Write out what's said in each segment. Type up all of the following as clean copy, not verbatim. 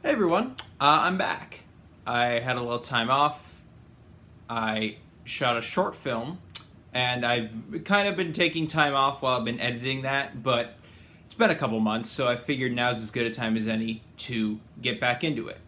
Hey everyone, I'm back. I had a little time off. I shot a short film, and I've kind of been taking time off while I've been editing that, but it's been a couple months, so I figured now's as good a time as any to get back into it.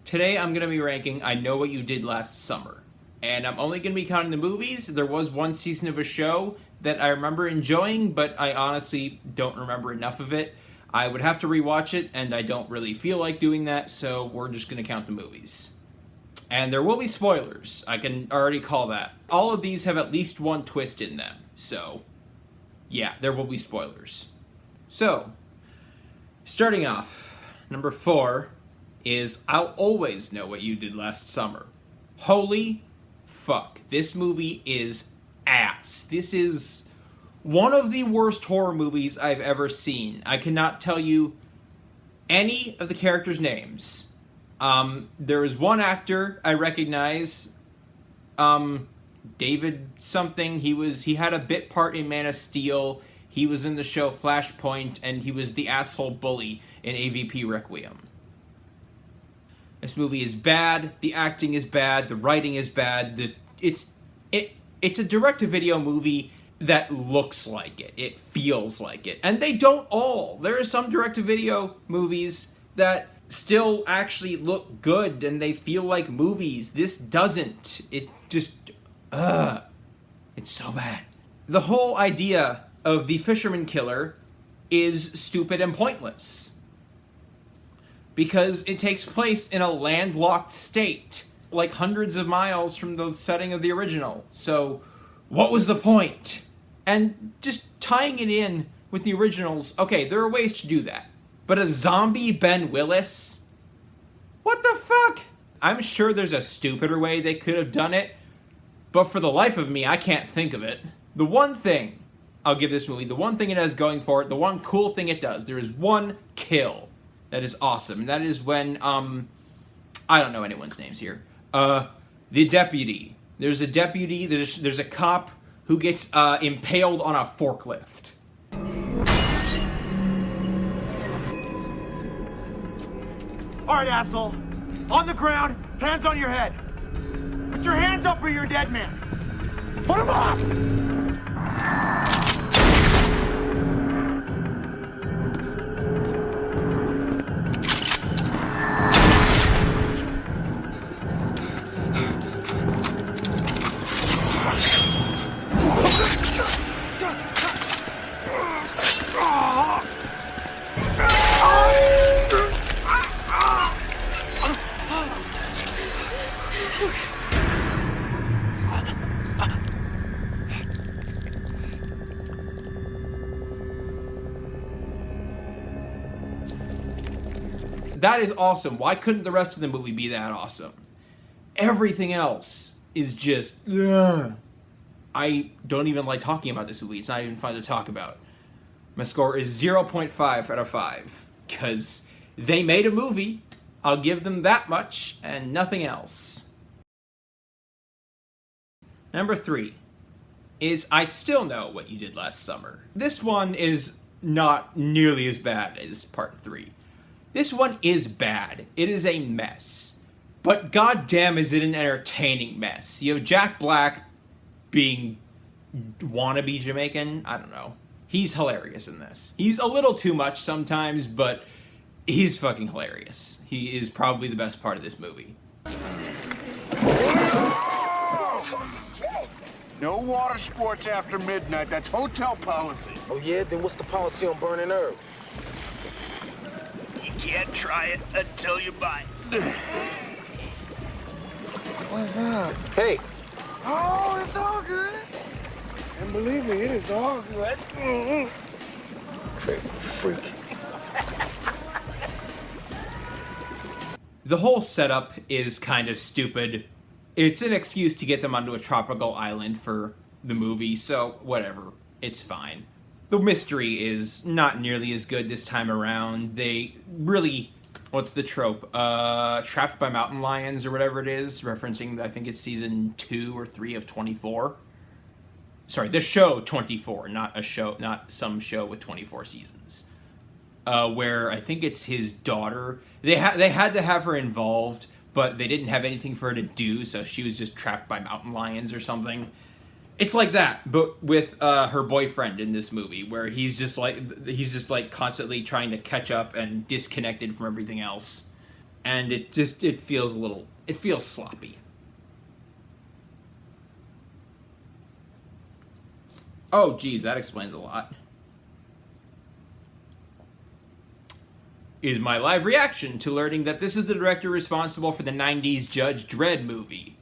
Today I'm going to be ranking I Know What You Did Last Summer, and I'm only going to be counting the movies. There was one season of a show that I remember enjoying, but I honestly don't remember enough of it. I would have to rewatch it, and I don't really feel like doing that, so we're just going to count the movies. And there will be spoilers. I can already call that. All of these have at least one twist in them, so yeah, there will be spoilers. So, starting off, number 4 is I'll Always Know What You Did Last Summer. Holy fuck, this movie is ass. This is one of the worst horror movies I've ever seen. I cannot tell you any of the characters' names. There is one actor I recognize, David something. He had a bit part in Man of Steel. He was in the show Flashpoint, and he was the asshole bully in AVP Requiem. This movie is bad. The acting is bad. The writing is bad. It's a direct-to-video movie that looks like it. It feels like it. And they don't all. There are some direct-to-video movies that still actually look good and they feel like movies. This doesn't. It just... It's so bad. The whole idea of the fisherman killer is stupid and pointless. Because it takes place in a landlocked state, like hundreds of miles from the setting of the original. So, what was the point? And just tying it in with the originals, okay, there are ways to do that. But a zombie Ben Willis? What the fuck? I'm sure there's a stupider way they could have done it, but for the life of me, I can't think of it. The one thing I'll give this movie, the one thing it has going for it, the one cool thing it does, there is one kill that is awesome, and that is when, I don't know anyone's names here. The deputy. There's a deputy, there's a cop who gets impaled on a forklift. All right, asshole. On the ground, hands on your head. Put your hands up or you're a dead man. Put them up! That is awesome. Why couldn't the rest of the movie be that awesome? Everything else is just... Ugh. I don't even like talking about this movie. It's not even fun to talk about. My score is 0.5 out of 5. Because they made a movie. I'll give them that much and nothing else. Number 3 is I Still Know What You Did Last Summer. This one is not nearly as bad as part 3. This one is bad. It is a mess. But goddamn is it an entertaining mess. You have Jack Black being wannabe Jamaican. I don't know. He's hilarious in this. He's a little too much sometimes, but he's fucking hilarious. He is probably the best part of this movie. No water sports after midnight. That's hotel policy. Oh yeah? Then what's the policy on burning herb? You can't try it until you buy it. What's up? Hey. Oh, it's all good. And believe me, it is all good. Crazy freak. The whole setup is kind of stupid. It's an excuse to get them onto a tropical island for the movie, so whatever. It's fine. The mystery is not nearly as good this time around. They really... What's the trope? Trapped by Mountain Lions or whatever it is, referencing, I think it's season 2 or 3 of 24. Sorry, the show 24, not some show with 24 seasons. Where I think it's his daughter they had to have her involved, but they didn't have anything for her to do, so she was just trapped by mountain lions or something. It's like that, but with her boyfriend in this movie, where he's just like constantly trying to catch up and disconnected from everything else, and it feels sloppy. Oh, geez, that explains a lot. Is my live reaction to learning that this is the director responsible for the 90s Judge Dredd movie.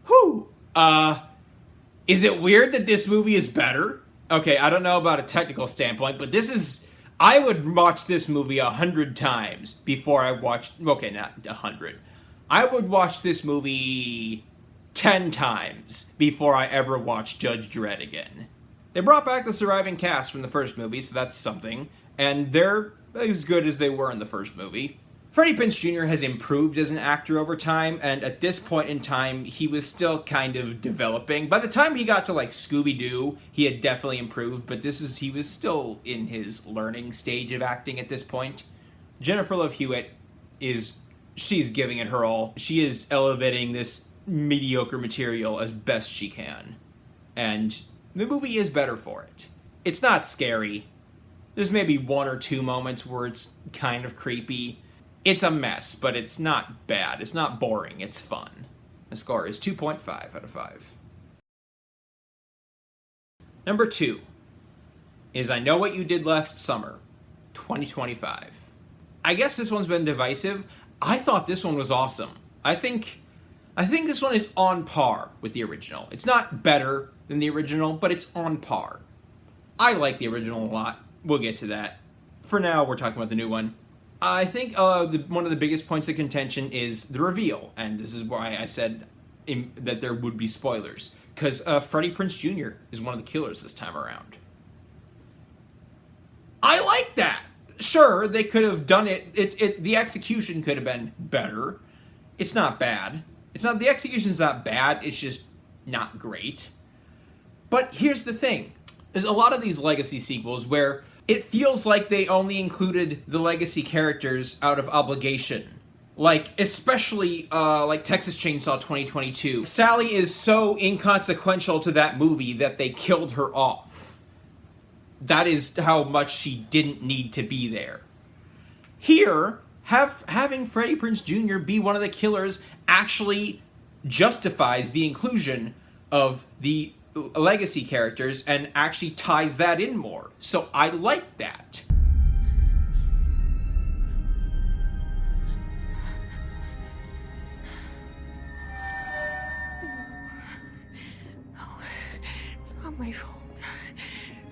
Whew. Is it weird that this movie is better? Okay, I don't know about a technical standpoint, but I would watch this movie 100 times before I watched, okay, not 100. I would watch this movie 10 times before I ever watched Judge Dredd again. They brought back the surviving cast from the first movie, so that's something, and they're as good as they were in the first movie. Freddie Prinze Jr. has improved as an actor over time, and at this point in time, he was still kind of developing. By the time he got to, like, Scooby-Doo, he had definitely improved, but he was still in his learning stage of acting at this point. Jennifer Love Hewitt she's giving it her all. She is elevating this mediocre material as best she can. And the movie is better for it. It's not scary. There's maybe one or two moments where it's kind of creepy. It's a mess, but it's not bad. It's not boring. It's fun. The score is 2.5 out of 5. Number 2 is I Know What You Did Last Summer, 2025. I guess this one's been divisive. I thought this one was awesome. I think this one is on par with the original. It's not better than the original, but it's on par. I like the original a lot. We'll get to that. For now, we're talking about the new one. I think one of the biggest points of contention is the reveal, and this is why I said that there would be spoilers, because Freddie Prinze Jr. is one of the killers this time around. I like that. Sure, they could have done it. The execution could have been better. It's not bad. The execution's not bad. It's just not great. But here's the thing: there's a lot of these legacy sequels where it feels like they only included the legacy characters out of obligation. Like, especially, like Texas Chainsaw 2022. Sally is so inconsequential to that movie that they killed her off. That is how much she didn't need to be there. Here, having Freddie Prinze Jr. be one of the killers actually justifies the inclusion of the legacy characters and actually ties that in more. So I like that. No, it's not my fault.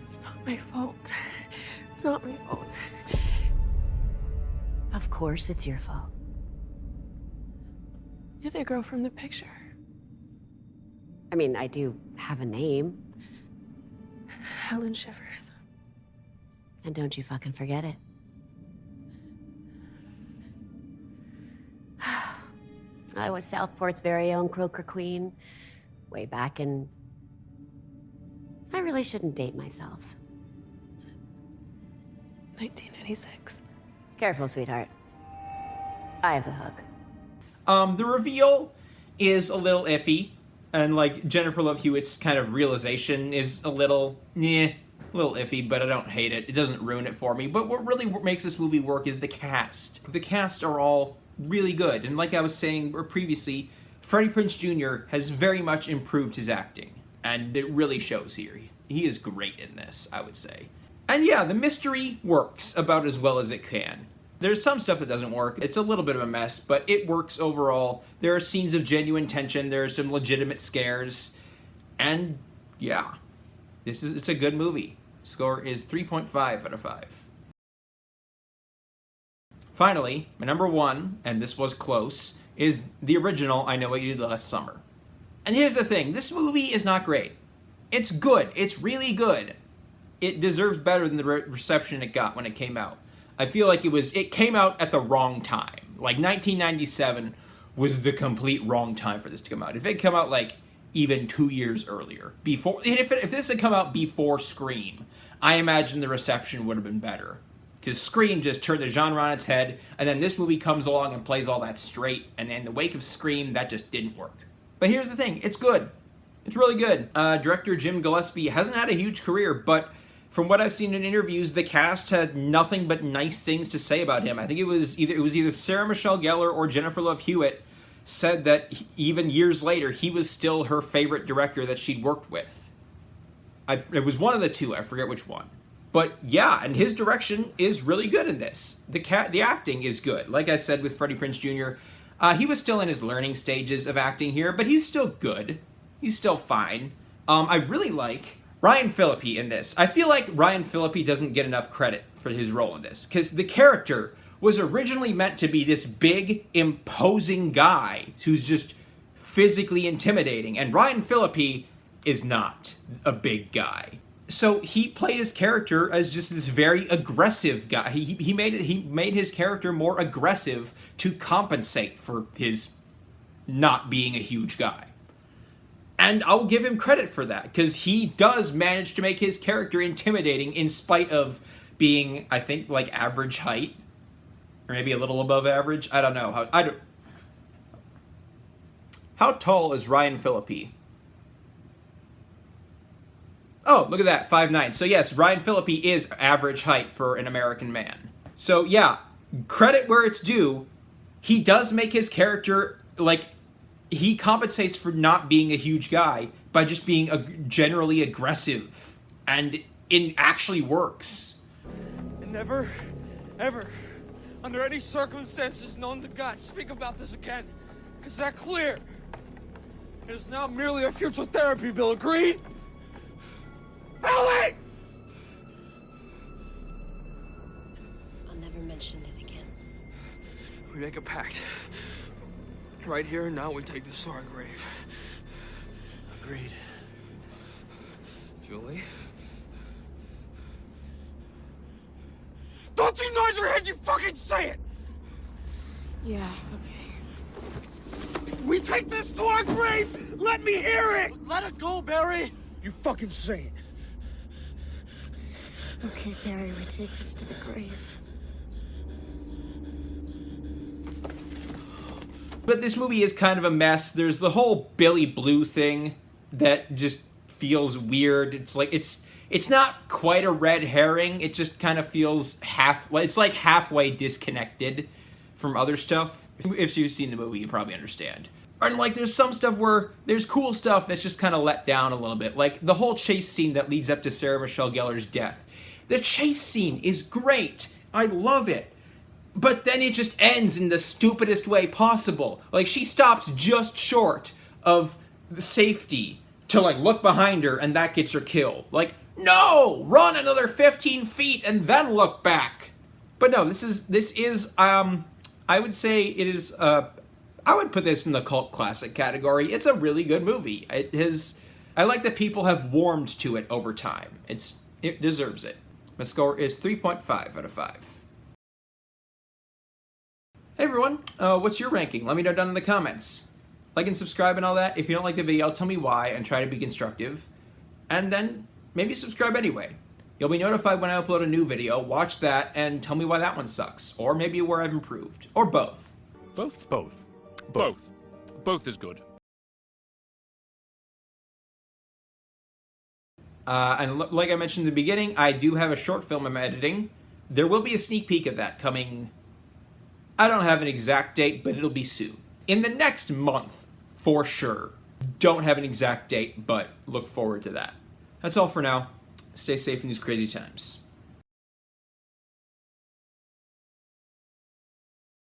It's not my fault. It's not my fault. Of course it's your fault. You're the girl from the picture. I mean, I do have a name. Helen Shivers. And don't you fucking forget it. I was Southport's very own Croaker Queen. Way back in... I really shouldn't date myself. 1996. Careful, sweetheart. I have the hook. The reveal is a little iffy. And, like, Jennifer Love Hewitt's kind of realization is a little iffy, but I don't hate it. It doesn't ruin it for me. But what really makes this movie work is the cast. The cast are all really good. And like I was saying previously, Freddie Prinze Jr. has very much improved his acting. And it really shows here. He is great in this, I would say. And yeah, the mystery works about as well as it can. There's some stuff that doesn't work. It's a little bit of a mess, but it works overall. There are scenes of genuine tension. There are some legitimate scares. And yeah, it's a good movie. Score is 3.5 out of 5. Finally, my number 1, and this was close, is the original I Know What You Did Last Summer. And here's the thing. This movie is not great. It's good. It's really good. It deserves better than the reception it got when it came out. I feel like it came out at the wrong time. Like, 1997 was the complete wrong time for this to come out. If it had come out, like, even 2 years earlier, if this had come out before Scream, I imagine the reception would have been better. because Scream just turned the genre on its head, and then this movie comes along and plays all that straight, and in the wake of Scream, that just didn't work. But here's the thing, it's good. It's really good. Director Jim Gillespie hasn't had a huge career, but from what I've seen in interviews, the cast had nothing but nice things to say about him. I think it was either Sarah Michelle Gellar or Jennifer Love Hewitt said that even years later, he was still her favorite director that she'd worked with. It was one of the two, I forget which one. But yeah, and his direction is really good in this. The acting is good. Like I said with Freddie Prinze Jr., he was still in his learning stages of acting here, but he's still good. He's still fine. I really like Ryan Phillippe in this. I feel like Ryan Phillippe doesn't get enough credit for his role in this, because the character was originally meant to be this big, imposing guy who's just physically intimidating, and Ryan Phillippe is not a big guy. So he played his character as just this very aggressive guy. He made his character more aggressive to compensate for his not being a huge guy. And I'll give him credit for that, because he does manage to make his character intimidating in spite of being, I think, like average height. Or maybe a little above average. I don't know. How tall is Ryan Phillippe? Oh, look at that, 5'9". So yes, Ryan Phillippe is average height for an American man. So yeah, credit where it's due. He does make his character, like, he compensates for not being a huge guy by just being generally aggressive. And it actually works. And never, ever, under any circumstances known to God, speak about this again. Is that clear? It is now merely a future therapy bill, agreed? Ellie! I'll never mention it again. We make a pact. Right here and now we take this to our grave. Agreed. Julie? Don't you nod your head, you fucking say it! Yeah, okay. We take this to our grave! Let me hear it! Let it go, Barry! You fucking say it. Okay, Barry, we take this to the grave. But this movie is kind of a mess. There's the whole Billy Blue thing that just feels weird. It's like, it's not quite a red herring. It just kind of feels it's like halfway disconnected from other stuff. If you've seen the movie, you probably understand. And like, there's some stuff where there's cool stuff that's just kind of let down a little bit. Like the whole chase scene that leads up to Sarah Michelle Gellar's death. The chase scene is great. I love it. But then it just ends in the stupidest way possible. Like, she stops just short of the safety to, like, look behind her, and that gets her killed. Like, no! Run another 15 feet and then look back! But no, this is, I would say it is, I would put this in the cult classic category. It's a really good movie. I like that people have warmed to it over time. It deserves it. My score is 3.5 out of 5. Hey everyone, what's your ranking? Let me know down in the comments. Like and subscribe and all that. If you don't like the video, tell me why and try to be constructive. And then maybe subscribe anyway. You'll be notified when I upload a new video, watch that, and tell me why that one sucks. Or maybe where I've improved. Or both. Both is good. And like I mentioned in the beginning, I do have a short film I'm editing. There will be a sneak peek of that coming. I don't have an exact date, but it'll be soon. In the next month, for sure. Don't have an exact date, but look forward to that. That's all for now. Stay safe in these crazy times.